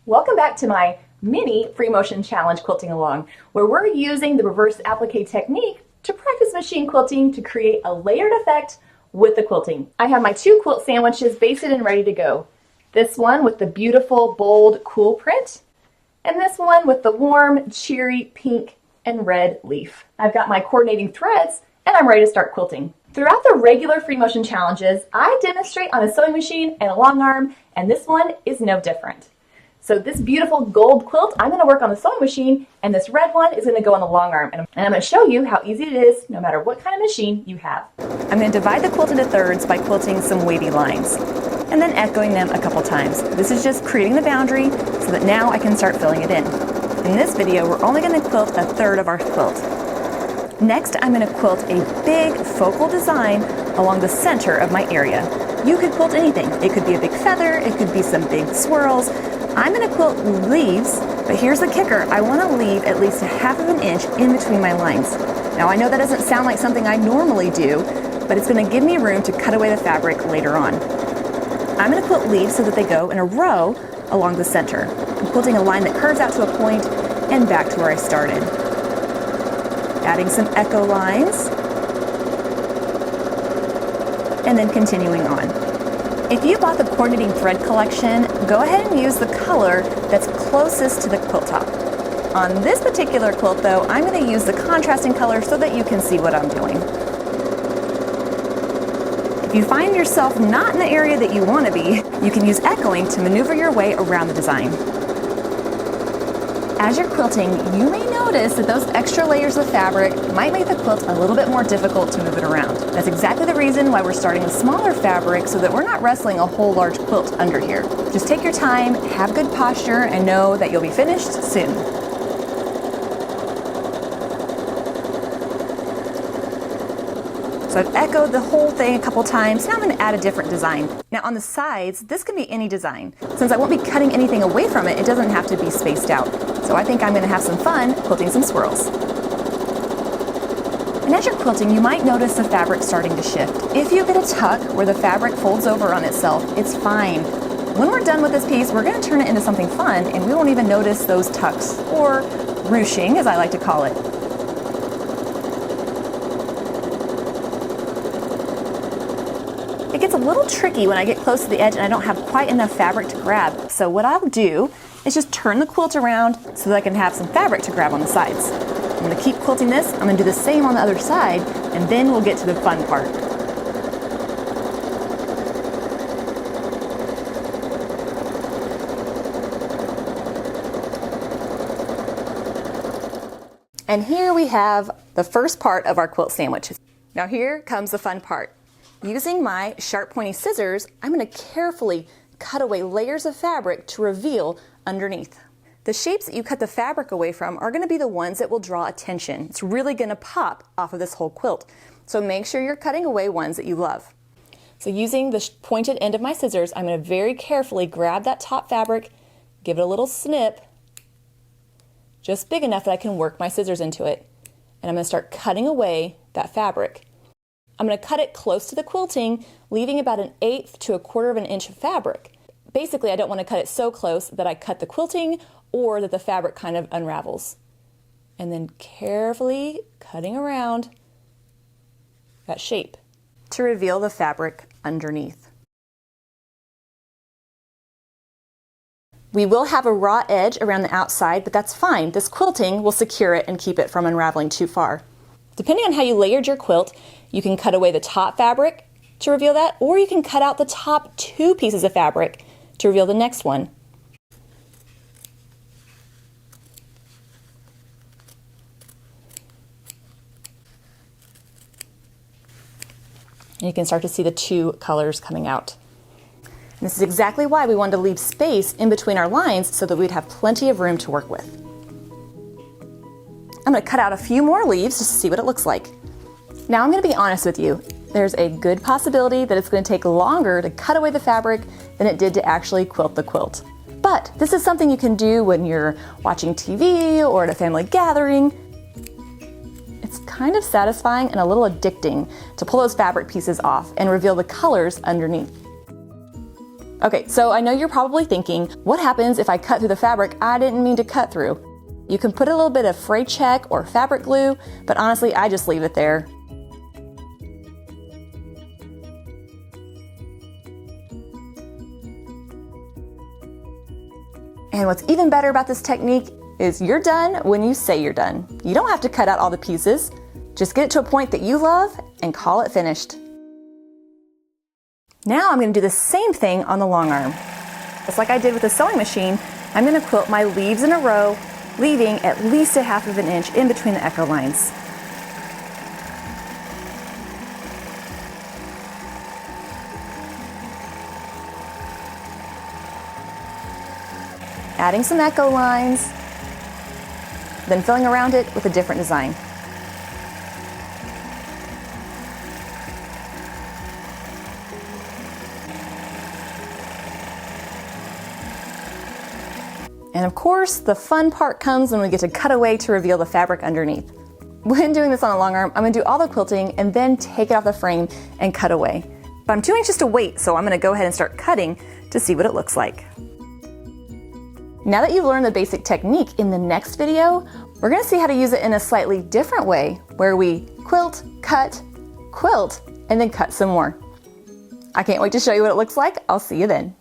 Welcome back to my mini free motion challenge quilting along, where we're using the reverse applique technique to practice machine quilting to create a layered effect with the quilting. I have my two quilt sandwiches basted and ready to go. This one with the beautiful, bold, cool print, and this one with the warm, cheery pink and red leaf. I've got my coordinating threads and I'm ready to start quilting. Throughout the regular free motion challenges, I demonstrate on a sewing machine and a long arm, and this one is no different. So this beautiful gold quilt, I'm going to work on the sewing machine, and this red one is going to go on the long arm. And I'm going to show you how easy it is no matter what kind of machine you have. I'm going to divide the quilt into thirds by quilting some wavy lines and then echoing them a couple times. This is just creating the boundary so that now I can start filling it in. In this video, we're only going to quilt a third of our quilt. Next, I'm going to quilt a big focal design along the center of my area. You could quilt anything. It could be a big feather, it could be some big swirls. I'm going to quilt leaves, but here's the kicker. I want to leave at least a half of an inch in between my lines. Now I know that doesn't sound like something I normally do, but it's going to give me room to cut away the fabric later on. I'm going to quilt leaves so that they go in a row along the center. I'm quilting a line that curves out to a point and back to where I started. Adding some echo lines, and then continuing on. If you bought the coordinating thread collection, go ahead and use the color that's closest to the quilt top. On this particular quilt though, I'm going to use the contrasting color so that you can see what I'm doing. If you find yourself not in the area that you want to be, you can use echoing to maneuver your way around the design. As you're quilting, you may notice that those extra layers of fabric might make the quilt a little bit more difficult to move it around. That's exactly the reason why we're starting with smaller fabric so that we're not wrestling a whole large quilt under here. Just take your time, have good posture, and know that you'll be finished soon. So I've echoed the whole thing a couple times. Now I'm going to add a different design. Now on the sides, this can be any design. Since I won't be cutting anything away from it, it doesn't have to be spaced out. So I think I'm going to have some fun quilting some swirls. And as you're quilting, you might notice the fabric starting to shift. If you get a tuck where the fabric folds over on itself, it's fine. When we're done with this piece, we're going to turn it into something fun, and we won't even notice those tucks, or ruching as I like to call it. It gets a little tricky when I get close to the edge and I don't have quite enough fabric to grab. So what I'll do is just turn the quilt around so that I can have some fabric to grab on the sides. I'm going to keep quilting this. I'm going to do the same on the other side, and then we'll get to the fun part. And here we have the first part of our quilt sandwich. Now here comes the fun part. Using my sharp pointy scissors, I'm going to carefully cut away layers of fabric to reveal underneath. The shapes that you cut the fabric away from are going to be the ones that will draw attention. It's really going to pop off of this whole quilt. So make sure you're cutting away ones that you love. So using the pointed end of my scissors, I'm going to very carefully grab that top fabric, give it a little snip, just big enough that I can work my scissors into it. And I'm going to start cutting away that fabric. I'm going to cut it close to the quilting, leaving about 1/8 to 1/4 of an inch of fabric. Basically, I don't want to cut it so close that I cut the quilting or that the fabric kind of unravels. And then carefully cutting around that shape to reveal the fabric underneath. We will have a raw edge around the outside, but that's fine. This quilting will secure it and keep it from unraveling too far. Depending on how you layered your quilt, you can cut away the top fabric to reveal that, or you can cut out the top 2 pieces of fabric to reveal the next one. And you can start to see the 2 colors coming out. And this is exactly why we wanted to leave space in between our lines so that we'd have plenty of room to work with. I'm going to cut out a few more leaves just to see what it looks like. Now I'm going to be honest with you. There's a good possibility that it's going to take longer to cut away the fabric than it did to actually quilt the quilt. But this is something you can do when you're watching TV or at a family gathering. It's kind of satisfying and a little addicting to pull those fabric pieces off and reveal the colors underneath. Okay, so I know you're probably thinking, what happens if I cut through the fabric I didn't mean to cut through? You can put a little bit of fray check or fabric glue, but honestly, I just leave it there. And what's even better about this technique is you're done when you say you're done. You don't have to cut out all the pieces. Just get it to a point that you love and call it finished. Now I'm going to do the same thing on the long arm. Just like I did with the sewing machine, I'm going to quilt my leaves in a row, leaving at least 1/2 inch in between the echo lines. Adding some echo lines, then filling around it with a different design. And of course, the fun part comes when we get to cut away to reveal the fabric underneath. When doing this on a long arm, I'm gonna do all the quilting and then take it off the frame and cut away. But I'm too anxious to wait, so I'm gonna go ahead and start cutting to see what it looks like. Now that you've learned the basic technique, in the next video, we're gonna see how to use it in a slightly different way, where we quilt, and then cut some more. I can't wait to show you what it looks like. I'll see you then.